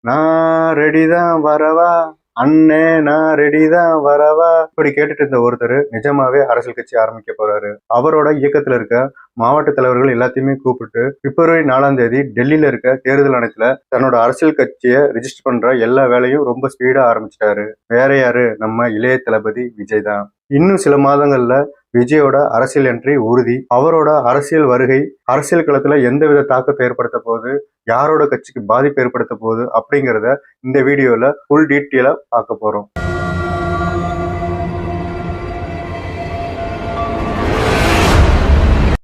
நான் ரெடி தான் வரவா, அண்ணே நான் ரெடி தான் வரவா, இப்படி கேட்டுட்டு இருந்த ஒருத்தர் நிஜமாவே அரசியல் கட்சி ஆரம்பிக்க போறாரு. அவரோட இயக்கத்துல இருக்க மாவட்ட தலைவர்கள் எல்லாத்தையுமே கூப்பிட்டு பிப்ரவரி 4ஆம் தேதி டெல்லியில இருக்க தேர்தல் ஆணையத்துல தன்னோட அரசியல் கட்சியை ரிஜிஸ்டர் பண்ற எல்லா வேலையும் ரொம்ப ஸ்பீடா ஆரம்பிச்சிட்டாரு. வேற யாரு, நம்ம இளைய தளபதி விஜய் தான். இன்னும் சில மாதங்கள்ல விஜயோட அரசியல் என்ட்ரி உறுதி. அவரோட அரசியல் வருகை அரசியல் களத்துல எந்தவித தாக்கத்தை ஏற்படுத்த போகுது, யாரோட கட்சிக்கு பாதிப்பு ஏற்படுத்த போகுது அப்படிங்கிறத இந்த வீடியோல ஃபுல் டீட்டெயிலா பார்க்க போறோம்.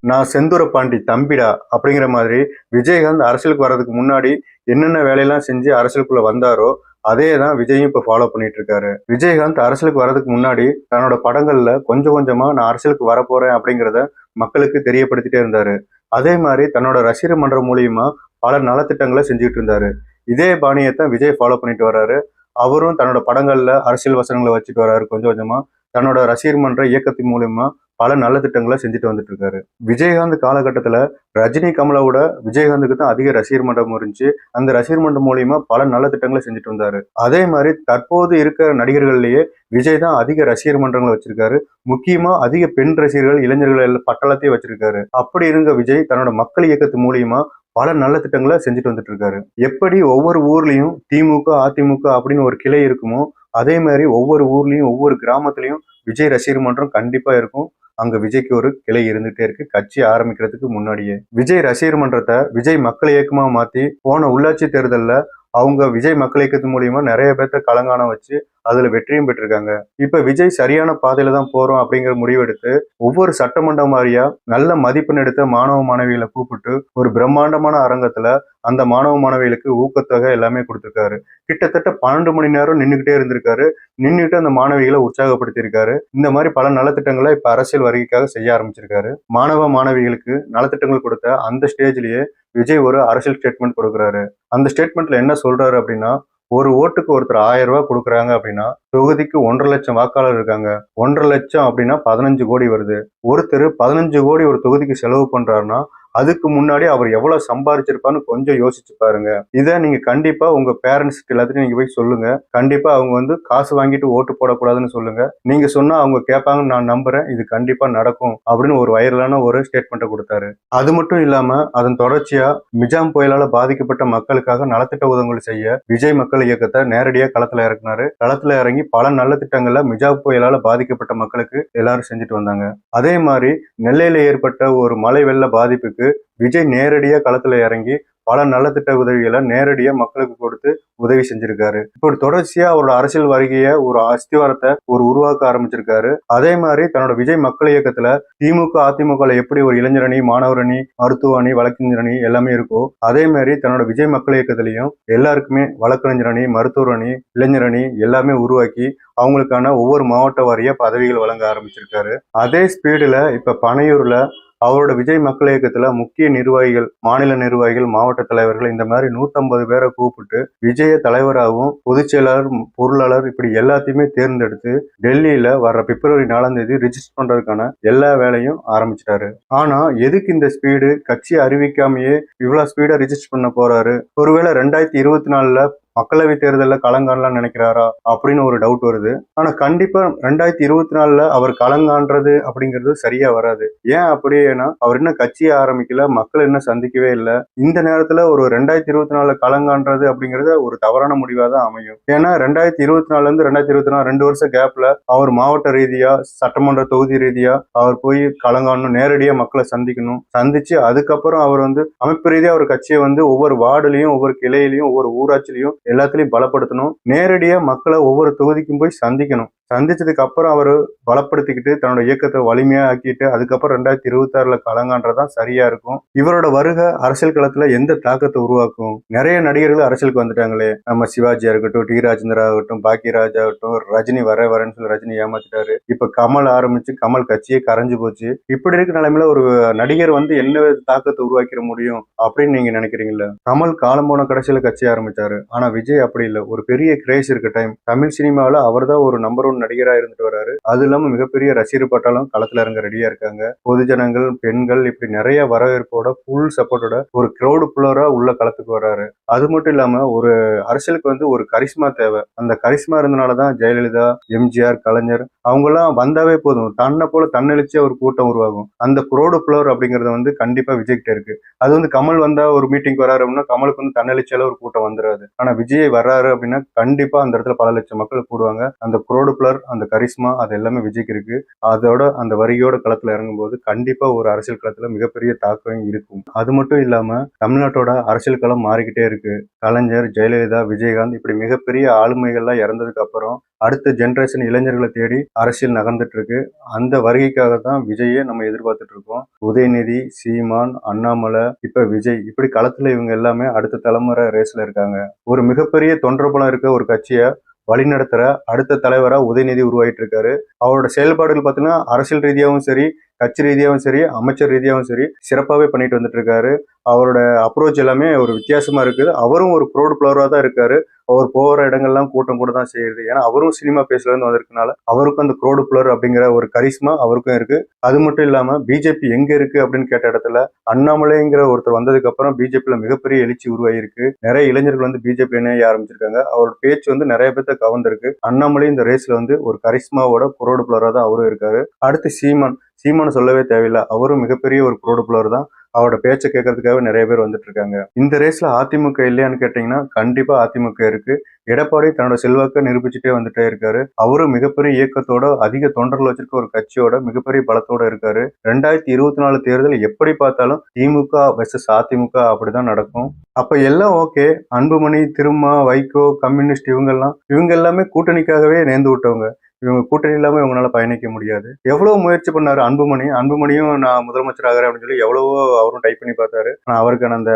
நான் செந்தூர பாண்டி தம்பிடா அப்படிங்கிற மாதிரி விஜயகாந்த் அரசியலுக்கு வர்றதுக்கு முன்னாடி என்னென்ன வேலையெல்லாம் செஞ்சு அரசியலுக்குள்ள வந்தாரோ அதே தான் விஜயும் இப்ப ஃபாலோ பண்ணிட்டு இருக்காரு. விஜயகாந்த் அரசியலுக்கு வர்றதுக்கு முன்னாடி தன்னோட படங்கள்ல கொஞ்சம் கொஞ்சமா நான் அரசியலுக்கு வரப்போறேன் அப்படிங்கிறத மக்களுக்கு தெரியப்படுத்திட்டே இருந்தாரு. அதே மாதிரி தன்னோட ரசிகர் மன்றம் மூலியமா பல நலத்திட்டங்களை செஞ்சுட்டு இருந்தாரு. இதே பாணியத்தான் விஜய் ஃபாலோ பண்ணிட்டு வர்றாரு. அவரும் தன்னோட படங்கள்ல அரசியல் வசனங்களை வச்சுட்டு வர்றாரு. கொஞ்சம் கொஞ்சமா தன்னோட ரசிகர் மன்ற இயக்கத்தின் மூலியமா பல நல்ல திட்டங்களை செஞ்சுட்டு வந்துட்டு இருக்காரு. விஜயகாந்த் காலகட்டத்துல ரஜினி கமலாவோட விஜயகாந்துக்கு தான் அதிக ரசிகர் மன்றம் இருந்துச்சு. அந்த ரசிகர் மன்றம் மூலியமா பல நல்ல திட்டங்களை செஞ்சுட்டு வந்தாரு. அதே மாதிரி தற்போது இருக்கிற நடிகர்கள்லயே விஜய் தான் அதிக ரசிகர் மன்றங்களை வச்சிருக்காரு. முக்கியமா அதிக பெண் ரசிகர்கள், இளைஞர்கள் எல்லாம் பட்டாளத்தையும் வச்சிருக்காரு. அப்படி இருந்த விஜய் தன்னோட மக்கள் இயக்கத்து மூலியமா பல நல்ல திட்டங்களை செஞ்சுட்டு வந்துட்டு இருக்காரு. எப்படி ஒவ்வொரு ஊர்லயும் திமுக, அதிமுக அப்படின்னு ஒரு கிளை இருக்குமோ அதே மாதிரி ஒவ்வொரு ஊர்லயும் ஒவ்வொரு கிராமத்திலையும் விஜய் ரசிகர் மன்றம் கண்டிப்பா இருக்கும். அங்க விஜய்க்கு ஒரு கிளை இருந்துட்டே இருக்கு. கட்சி ஆரம்பிக்கிறதுக்கு முன்னாடியே விஜய் ரசிகர் மன்றத்தை விஜய் மக்கள் இயக்கமா மாத்தி போன உள்ளாட்சி தேர்தல்ல அவங்க விஜய் மக்கள் இயக்கத்து மூலியமா நிறைய பேர்த்த கலங்காணம் வச்சு அதுல வெற்றியும் பெற்றிருக்காங்க. இப்ப விஜய் சரியான பாதையில தான் போறோம் அப்படிங்கிற முடிவெடுத்து ஒவ்வொரு சட்டமன்றம் வாரியா நல்ல மதிப்பெண் எடுத்த மாணவ மாணவிகளை கூப்பிட்டு ஒரு பிரம்மாண்டமான அரங்கத்துல அந்த மாணவ மாணவிகளுக்கு ஊக்கத்தொகை எல்லாமே கொடுத்திருக்காரு. கிட்டத்தட்ட 12 மணி நேரம் நின்றுகிட்டே இருந்திருக்காரு. நின்றுட்டு அந்த மாணவிகளை உற்சாகப்படுத்தியிருக்காரு. இந்த மாதிரி பல நலத்திட்டங்களை இப்ப அரசியல் வருகைக்காக செய்ய ஆரம்பிச்சிருக்காரு. மாணவ மாணவிகளுக்கு நலத்திட்டங்கள் கொடுத்த அந்த ஸ்டேஜ்லயே விஜய் ஒரு அரசியல் ஸ்டேட்மெண்ட் கொடுக்குறாரு. அந்த ஸ்டேட்மெண்ட்ல என்ன சொல்றாரு அப்படின்னா, ஒரு ஓட்டுக்கு ஒருத்தர் 1000 ரூபாய் கொடுக்குறாங்க அப்படின்னா தொகுதிக்கு 1.5 லட்சம் வாக்காளர் இருக்காங்க. 1.5 லட்சம் அப்படின்னா 15 கோடி வருது. ஒருத்தர் 15 கோடி ஒரு தொகுதிக்கு செலவு பண்றாருன்னா அதுக்கு முன்னாடி அவர் எவ்வளவு சம்பாதிச்சிருப்பான்னு கொஞ்சம் யோசிச்சு பாருங்க. இதை நீங்க கண்டிப்பா உங்க பேரண்ட்ஸ் எல்லாத்தையும் நீங்க போய் சொல்லுங்க. கண்டிப்பா அவங்க காசு வாங்கிட்டு ஓட்டு போடக்கூடாதுன்னு சொல்லுங்க. நீங்க சொன்னா அவங்க கேட்பாங்கன்னு நான் நம்புறேன். இது கண்டிப்பா நடக்கும் அப்படின்னு ஒரு வைரலான ஒரு ஸ்டேட்மெண்ட்டை கொடுத்தாரு. அது மட்டும் இல்லாம அதன் தொடர்ச்சியா மிஜாம் புயலால பாதிக்கப்பட்ட மக்களுக்காக நலத்திட்ட உதவிகள் செய்ய விஜய் மக்கள் இயக்கத்தை நேரடியா களத்துல இறக்குனாரு. களத்துல இறங்கி பல நல்ல திட்டங்கள்ல மிஜாம் புயலால பாதிக்கப்பட்ட மக்களுக்கு எல்லாரும் செஞ்சுட்டு வந்தாங்க. அதே மாதிரி நெல்லையில ஏற்பட்ட ஒரு மழை வெள்ள பாதிப்புக்கு விஜய் நேரடியா களத்துல இறங்கி பல நலத்திட்ட உதவிகளை நேரடியா மக்களுக்கு கொடுத்து உதவி செஞ்சிருக்காரு. இப்படி தொடர்ச்சியா அவரோட அரசியல் வருகைய ஒரு அஸ்திவாரத்தை உருவாக்க ஆரம்பிச்சிருக்காரு. அதே மாதிரி தன்னோட விஜய் மக்கள் இயக்கத்துல திமுக, அதிமுக எப்படி ஒரு இளைஞர் அணி, மாணவர் அணி, மருத்துவ அணி, வழக்கறிஞர் அணி எல்லாமே இருக்கோ அதே மாதிரி தன்னோட விஜய் மக்கள் இயக்கத்திலையும் எல்லாருக்குமே வழக்கறிஞர் அணி, மருத்துவர் அணி, இளைஞர் அணி எல்லாமே உருவாக்கி அவங்களுக்கான ஒவ்வொரு மாவட்ட வாரியா பதவிகள் வழங்க ஆரம்பிச்சிருக்காரு. அதே ஸ்பீடுல இப்ப பனையூர்ல அவரோட விஜய் மக்கள் இயக்கத்துல முக்கிய நிர்வாகிகள், மாநில நிர்வாகிகள், மாவட்ட தலைவர்கள் இந்த மாதிரி 150 பேரை கூப்பிட்டு விஜய தலைவராகவும் பொதுச் செயலாளர், பொருளாளர் இப்படி எல்லாத்தையுமே தேர்ந்தெடுத்து டெல்லியில வர்ற பிப்ரவரி 4ஆம் தேதி ரிஜிஸ்டர் பண்றதுக்கான எல்லா வேலையும் ஆரம்பிச்சிட்டாரு. ஆனா எதுக்கு இந்த ஸ்பீடு? கட்சி அறிவிக்காமையே இவ்வளவு ஸ்பீடா ரிஜிஸ்டர் பண்ண போறாரு? ஒருவேளை 2024 மக்களவை தேர்தலில் களங்காணலாம் நினைக்கிறாரா அப்படின்னு ஒரு டவுட் வருது. ஆனா கண்டிப்பா 2024 அவர் களங்காண்றது அப்படிங்கிறது சரியா வராது. ஏன் அப்படின்னா அவர் இன்னும் கட்சியை ஆரம்பிக்கல, மக்கள் இன்னும் சந்திக்கவே இல்லை. இந்த நேரத்துல ஒரு 2024 களங்காண்றது அப்படிங்கிறது ஒரு தவறான முடிவா தான் அமையும். ஏன்னா 2024 இருந்து 2024 2 வருஷம் கேப்ல அவர் மாவட்ட ரீதியா, சட்டமன்ற தொகுதி ரீதியா அவர் போய் களங்காணணும், நேரடியா மக்களை சந்திக்கணும். சந்திச்சு அதுக்கப்புறம் அவர் அமைப்பு ரீதியா ஒரு கட்சியை ஒவ்வொரு வார்டுலையும், ஒவ்வொரு கிளையிலையும், ஒவ்வொரு ஊராட்சியிலையும் எல்லாத்துலயும் பலப்படுத்தணும். நேரடியா மக்களை ஒவ்வொரு தொகுதிக்கும் போய் சந்திக்கணும். சந்திச்சதுக்கு அப்புறம் அவர் பலப்படுத்திக்கிட்டு தன்னோட இயக்கத்தை வலிமையா ஆக்கிட்டு அதுக்கப்புறம் 2026 களங்கான்றதான் சரியா இருக்கும். இவரோட வருகை அரசியல் களத்துல எந்த தாக்கத்தை உருவாக்கும்? நிறைய நடிகர்கள் அரசியலுக்கு வந்துட்டாங்களே. நம்ம சிவாஜியா இருக்கட்டும், டி ராஜேந்திரா ஆகட்டும், பாக்கியராஜ் ஆகட்டும், ரஜினி வரேன்னு சொல்லி ரஜினி ஏமாத்திட்டாரு. இப்ப கமல் ஆரம்பிச்சு கமல் கட்சியே கரைஞ்சு போச்சு. இப்படி இருக்க நிலைமையில ஒரு நடிகர் என்ன தாக்கத்தை உருவாக்கிட முடியும் அப்படின்னு நீங்க நினைக்கிறீங்களா? கமல் காலம் போன கடைசியில கட்சி ஆரம்பிச்சாரு. ஆனா விஜய் அப்படி இல்லை. ஒரு பெரிய கிரேஸ் இருக்க டைம் தமிழ் சினிமாவில் அவர் தான் ஒரு நம்பர் 1 நடிகரா இருந்துட்டு வராரு. அது இல்லாம மிகப்பெரிய ரசிகர் பட்டாளம் களத்துல இறங்க ரெடியா இருக்காங்க. பொதுஜனங்கள், பெண்கள் இப்படி நிறைய வரவேற்போட ஃபுல் சப்போர்ட்டோட ஒரு கிரௌடு புல்லரா உள்ள களத்துக்கு வராரு. அது மட்டும் இல்லாம ஒரு அரசியலுக்கு ஒரு கரிஸ்மா தேவை. அந்த கரிஸ்மா இருந்தனாலதான் ஜெயலலிதா, எம்ஜிஆர், கலைஞர் அவங்கெல்லாம் வந்தாவே போதும், தன்னை போல தன்னெழுச்சியா ஒரு கூட்டம் உருவாகும். அந்த குரோடு புலவர் அப்படிங்கறது கண்டிப்பா விஜய் கிட்ட இருக்கு. அது கமல் வந்தா ஒரு மீட்டிங் வராரு அப்படின்னா கமலுக்கு தன்னெழுச்சியால ஒரு கூட்டம் வந்துடாது. ஆனா விஜய் வர்றாரு அப்படின்னா கண்டிப்பா அந்த இடத்துல பல லட்சம் மக்கள் கூடுவாங்க. அந்த குரோடு புலர், அந்த கரிஸ்மா அது எல்லாமே விஜய்க்கு இருக்கு. அதோட அந்த வரியோட களத்துல இறங்கும் போது கண்டிப்பா ஒரு அரசியல் களத்துல மிகப்பெரிய தாக்கம் இருக்கும். அது மட்டும் இல்லாம தமிழ்நாட்டோட அரசியல் களம் மாறிக்கிட்டே இருக்கு. கலைஞர், ஜெயலலிதா, விஜயகாந்த் இப்படி மிகப்பெரிய ஆளுமைகள்லாம் இறந்ததுக்கு அப்புறம் அடுத்த ஜெனரேஷன் இளைஞர்களை தேடி அரசியல் நகர்ந்துட்டு இருக்கு. அந்த வருகைக்காக தான் விஜயை நம்ம எதிர்பார்த்துட்டு இருக்கோம். உதயநிதி, சீமான், அண்ணாமலை, இப்ப விஜய் இப்படி களத்துல இவங்க எல்லாமே அடுத்த தலைமுறை ரேஸ்ல இருக்காங்க. ஒரு மிகப்பெரிய தொண்டர்பலம் இருக்க ஒரு கட்சியை வழிநடத்துற அடுத்த தலைவரா உதயநிதி உருவாயிட்டு இருக்காரு. அவரோட செயல்பாடுகள் பார்த்தீங்கன்னா அரசியல் ரீதியாகவும் சரி, கட்சி ரீதியாகவும் சரி, அமைச்சர் ரீதியாகவும் சரி சிறப்பாகவே பண்ணிட்டு வந்துட்டு இருக்காரு. அவரோட அப்ரோச் எல்லாமே ஒரு வித்தியாசமா இருக்குது. அவரும் ஒரு க்ரௌட் பிளவரா தான் இருக்காரு. அவர் போகிற இடங்கள்லாம் கூட்டம் கூட தான் செய்யுது. ஏன்னா அவரும் சினிமா பேஸ்ல இருந்து வந்திருக்கனால அவருக்கும் அந்த க்ரௌட் பிளவர் அப்படிங்கிற ஒரு கரிஸ்மா அவருக்கும் இருக்கு. அது மட்டும் இல்லாம பிஜேபி எங்க இருக்கு அப்படின்னு கேட்ட இடத்துல அண்ணாமலைங்கிற ஒருத்தர் வந்ததுக்கு அப்புறம் பிஜேபியில மிகப்பெரிய எழுச்சி உருவாகிருக்கு. நிறைய இளைஞர்கள் பிஜேபி இணைய ஆரம்பிச்சிருக்காங்க. அவரோட பேச்சு நிறைய பேர்த்த கவர்ந்திருக்கு. அண்ணாமலை இந்த ரேஸ்ல ஒரு கரிஸ்மாவோட க்ரௌட் பிளவரா தான் அவரும் இருக்காரு. அடுத்து சீமான் சொல்லவே தேவையில்லை. அவரும் மிகப்பெரிய ஒரு க்ரௌட் பிளவர் தான். அவரோட பேச்சை கேட்கறதுக்காக நிறைய பேர் வந்துட்டு இருக்காங்க. இந்த ரேஸ்ல அதிமுக இல்லையான்னு கேட்டீங்கன்னா கண்டிப்பா அதிமுக இருக்கு. எடப்பாடி தன்னோட செல்வாக்கை நிரூபிச்சுட்டே வந்துட்டே இருக்காரு. அவரும் மிகப்பெரிய இயக்கத்தோட அதிக தொண்டர்கள் வச்சிருக்க ஒரு கட்சியோட மிகப்பெரிய பலத்தோட இருக்காரு. 2024 தேர்தல் எப்படி பார்த்தாலும் திமுக வெர்சஸ் அதிமுக அப்படிதான் நடக்கும். அப்ப எல்லாம் ஓகே. அன்புமணி, திருமா, வைகோ, கம்யூனிஸ்ட் இவங்க எல்லாமே கூட்டணிக்காகவே நேர்ந்து விட்டவங்க. இவங்க கூட்டணி இல்லாம இவங்களால பயணிக்க முடியாது. எவ்வளவு முயற்சி பண்ணாரு அன்புமணியும் நான் முதலமைச்சர் ஆகிறேன் அப்படின்னு சொல்லி எவ்வளவோ அவரும் டைப் பண்ணி பார்த்தாரு. ஆனா அவருக்கான அந்த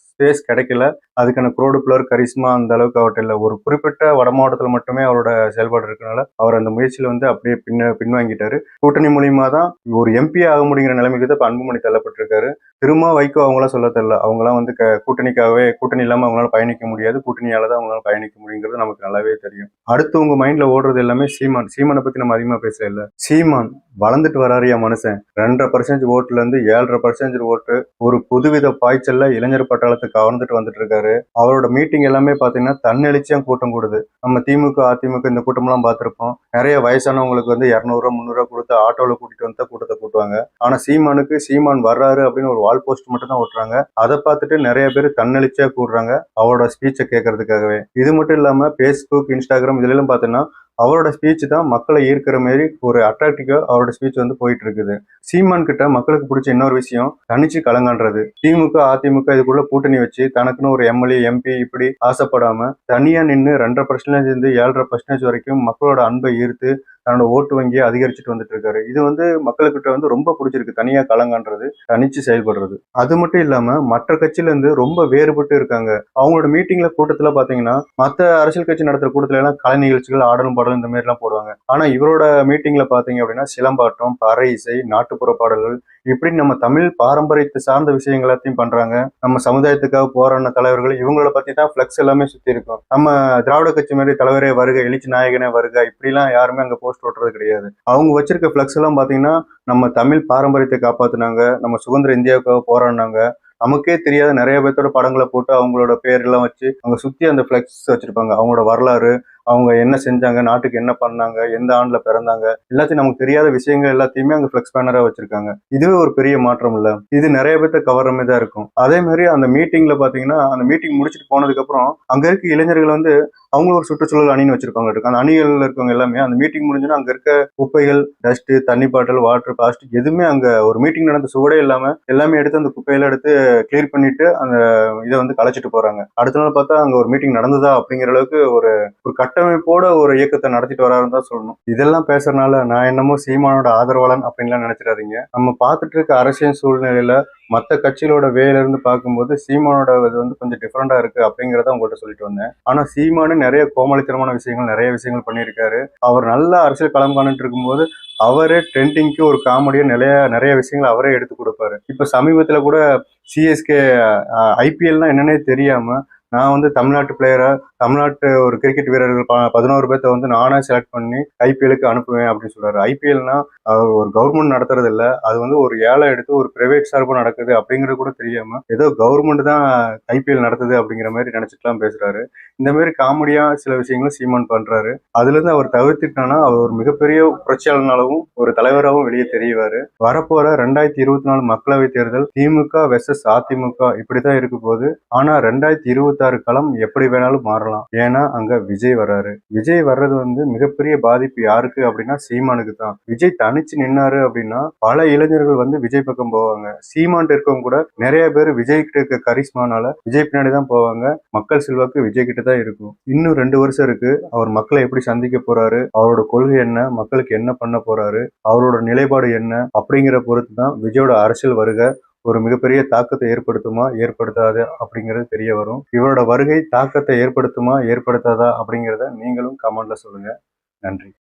ஸ்பேஸ் கிடைக்கல. அதுக்கான க்ரௌட் பிளவர் கரிஸ்மா அந்த அளவுக்கு அவர்கிட்ட இல்லை. ஒரு குறிப்பிட்ட வட மாவட்டத்தில் மட்டுமே அவரோட செயல்பாடு இருக்கனால அவர் அந்த முயற்சியில அப்படியே பின்வாங்கிட்டாரு. கூட்டணி மூலியமா தான் ஒரு எம்பி ஆக முடிங்கிற நிலைமைக்கு தான் இப்ப அன்புமணி தள்ளப்பட்டிருக்காரு. திரும்ப வைகோ அவங்களாம் சொல்ல தெரியல. அவங்களாம் கூட்டணிக்காகவே, கூட்டணி இல்லாம அவங்களால பயணிக்க முடியாது, கூட்டணியால தான் அவங்களால பயணிக்க முடியுங்கிறது நமக்கு நல்லாவே தெரியும். அடுத்து உங்க மைண்ட்ல ஓடுறது எல்லாமே சீமானை பத்தி நம்ம அதிகமா பேசல. இல்ல சீமான் வளர்ந்துட்டு வராரியா மனுஷன். 2.5% ஓட்டுல இருந்து 7.5% ஓட்டு ஒரு புதுவித பாய்ச்சல்ல இளைஞர் பட்டாளத்தை கவர்ந்துட்டு வந்துட்டு இருக்காரு. அவரோட மீட்டிங் எல்லாமே பாத்தீங்கன்னா தன்னெழுச்சியா கூட்டம் கூடுது. நம்ம திமுக, அதிமுக இந்த கூட்டம் எல்லாம் பார்த்திருப்போம். நிறைய வயசானவங்களுக்கு 200 300 கொடுத்து ஆட்டோல கூட்டிட்டு வந்து கூட்டத்தை கூட்டுவாங்க. ஆனா சீமான் வர்றாரு அப்படின்னு ஒரு வால் போஸ்ட் மட்டும் தான் ஓட்டுறாங்க. அதை பார்த்துட்டு நிறைய பேர் தன்னெழுச்சியா கூடுறாங்க அவரோட ஸ்பீச்சை கேட்கறதுக்காகவே. இது மட்டும் இல்லாம பேஸ்புக், இன்ஸ்டாகிராம் இதுல எல்லாம் பாத்தீங்கன்னா அவரோட ஸ்பீச் தான் மக்களை ஈர்க்கிற மாதிரி ஒரு அட்ராக்டிவா அவரோட ஸ்பீச் போயிட்டு இருக்குது. சீமான் கிட்ட மக்களுக்கு பிடிச்ச இன்னொரு விஷயம் தனிச்சு கலங்கான்றது. திமுக, அதிமுக இதுக்குள்ள கூட்டணி வச்சு தனக்குன்னு ஒரு எம்எல்ஏ, எம்பி இப்படி ஆசைப்படாம தனியா நின்று 2.5% இருந்து 7.5% வரைக்கும் மக்களோட அன்பை ஈர்த்து தன்னோட ஓட்டு வங்கியை அதிகரிச்சுட்டு வந்துட்டு இருக்காரு. இது மக்களுக்கிட்ட ரொம்ப பிடிச்சிருக்கு. தனியா கலங்கான்றது, தனிச்சு செயல்படுறது. அது மட்டும் இல்லாம மற்ற கட்சியில இருந்து ரொம்ப வேறுபட்டு இருக்காங்க. அவங்களோட மீட்டிங்ல கூட்டத்துல பாத்தீங்கன்னா மத்த அரசியல் கட்சி நடத்துற கூட்டத்துல எல்லாம் கலை நிகழ்ச்சிகள், ஆடலும் பாடலும் இந்த மாதிரி எல்லாம் போடுவாங்க. ஆனா இவரோட மீட்டிங்ல பாத்தீங்க அப்படின்னா சிலம்பாட்டம், பறை இசை, நாட்டுப்புற பாடல்கள் இப்படி நம்ம தமிழ் பாரம்பரியத்தை சார்ந்த விஷயங்கள் எல்லாத்தையும் பண்றாங்க. நம்ம சமுதாயத்துக்காக போராடின தலைவர்கள் இவங்கள பத்தி தான் பிளக்ஸ் எல்லாமே சுத்தி இருக்கும். நம்ம திராவிட கட்சி மாதிரி தலைவரே வருக, எழுச்சி நாயகனே வருக இப்படிலாம் யாருமே அங்க போஸ்ட் ஓட்டுறது கிடையாது. அவங்க வச்சிருக்க பிளக்ஸ் எல்லாம் பாத்தீங்கன்னா நம்ம தமிழ் பாரம்பரியத்தை காப்பாத்தினாங்க, நம்ம சுதந்திர இந்தியாவுக்காக போராடினாங்க, நமக்கே தெரியாத நிறைய பேர்த்தோட படங்களை போட்டு அவங்களோட பேரெல்லாம் வச்சு அவங்க சுத்தி அந்த பிளக்ஸ் வச்சிருப்பாங்க. அவங்களோட வரலாறு, அவங்க என்ன செஞ்சாங்க, நாட்டுக்கு என்ன பண்ணாங்க, எந்த ஆண்டுல பிறந்தாங்க, எல்லாத்தையும் நமக்கு தெரியாத விஷயங்கள் எல்லாத்தையுமே அங்க பிளக்ஸ் பேனரா வச்சிருக்காங்க. இதுவே ஒரு பெரிய மாற்றம் இல்ல. இது நிறைய பேர்த்த கவர்ற மாதிரி தான் இருக்கும். அதே மாதிரி அந்த மீட்டிங்ல பாத்தீங்கன்னா அந்த மீட்டிங் முடிச்சுட்டு போனதுக்கு அப்புறம் அங்க இருக்க இளைஞர்கள் அவங்களும் ஒரு சுற்றுச்சூழல் அணின்னு வச்சிருப்பாங்க. அந்த அணிகள் இருக்கவங்க எல்லாமே அந்த மீட்டிங் முடிஞ்சுன்னா அங்க இருக்க குப்பைகள், டஸ்ட், தண்ணி பாட்டில், வாட்டர், பிளாஸ்டிக் எதுவுமே அங்க ஒரு மீட்டிங் நடந்த சுவடே இல்லாம எல்லாமே எடுத்து அந்த குப்பையில எடுத்து கிளியர் பண்ணிட்டு அந்த இதை கலைச்சிட்டு போறாங்க. அடுத்த நாள் பார்த்தா அங்க ஒரு மீட்டிங் நடந்ததா அப்படிங்கிற அளவுக்கு ஒரு கட்டமைப்போட ஒரு இயக்கத்தை நடத்திட்டு வராருன்னு தான் சொல்லணும். இதெல்லாம் பேசுறதுனால நான் என்னமோ சீமானோட ஆதரவாளன் அப்படின்லாம் நினைச்சிடாதீங்க. நம்ம பார்த்துட்டு இருக்க அரசியல் சூழ்நிலையில மற்ற கட்சிகளோட வேல இருந்து பார்க்கும்போது சீமானோட இது கொஞ்சம் டிஃப்ரெண்டா இருக்கு அப்படிங்கிறத உங்கள்கிட்ட சொல்லிட்டு வந்தேன். ஆனா சீமானு நிறைய கோமாளித்தனமான விஷயங்கள், நிறைய விஷயங்கள் பண்ணியிருக்காரு. அவர் நல்ல அரசியல் களம் காணிட்டு இருக்கும்போது அவரே ட்ரெண்டிங்க்கு ஒரு காமெடியா நிறைய விஷயங்கள் அவரே எடுத்து கொடுப்பாரு. இப்ப சமீபத்துல கூட சிஎஸ்கே ஐபிஎல்னா என்னன்னே தெரியாம நான் வந்து தமிழ்நாட்டு பிளேயரா, தமிழ்நாட்டு ஒரு கிரிக்கெட் வீரர்கள் 11 பேர்த்த வந்து நானா செலக்ட் பண்ணி ஐபிஎல்லுக்கு அனுப்புவேன் அப்படின்னு சொல்றாரு. ஐபிஎல்னா ஒரு கவர்மெண்ட் நடத்துறது இல்ல. அது வந்து ஒரு ஏழை எடுத்து ஒரு பிரைவேட் சார்பா நடக்குது அப்படிங்கிறது கூட தெரியாம ஏதோ கவர்மெண்ட் தான் ஐபிஎல் நடத்துது அப்படிங்கிற மாதிரி நினைச்சிட்டுலாம் பேசுறாரு. இந்த மாதிரி காமெடியா சில விஷயங்களும் சீமான் பண்றாரு. அதுல இருந்து அவர் தவிர்த்துட்டானா அவர் ஒரு மிகப்பெரிய புரட்சியாளனாகவும் ஒரு தலைவராகவும் வெளியே தெரிவாரு. வரப்போற 2024 மக்களவை தேர்தல் திமுக வெர்சஸ் அதிமுக இப்படித்தான் இருக்க போகுது. ஆனா 2026 களம் எப்படி வேணாலும் மாறலாம். ஏன்னா அங்க விஜய் வர்றாரு. விஜய் வர்றது வந்து மிகப்பெரிய பாதிப்பு யாருக்கு அப்படின்னா சீமானுக்கு தான். விஜய் தனிச்சு நின்னாரு அப்படின்னா பல இளைஞர்கள் வந்து விஜய் பக்கம் போவாங்க. சீமான் இருக்கவங்க கூட நிறைய பேர் விஜய் கிட்ட இருக்க கரிஸ்மானால விஜய் பின்னாடி தான் போவாங்க. மக்கள் செல்வாக்கு விஜய் கிட்ட தான் இருக்கும். இன்னும் 2 வருஷம் இருக்கு. அவர் மக்களை எப்படி சந்திக்க போறாரு, அவரோட கொள்கை என்ன, மக்களுக்கு என்ன பண்ண போறாரு, அவரோட நிலைப்பாடு என்ன அப்படிங்கிற பொறுத்து தான் விஜயோட அரசியல் வருகை ஒரு மிகப்பெரிய தாக்கத்தை ஏற்படுத்துமா ஏற்படுத்தாது அப்படிங்கிறது தெரிய வரும். இவரோட வருகை தாக்கத்தை ஏற்படுத்துமா ஏற்படுத்தாதா அப்படிங்கிறத நீங்களும் கமெண்ட்ல சொல்லுங்க. நன்றி.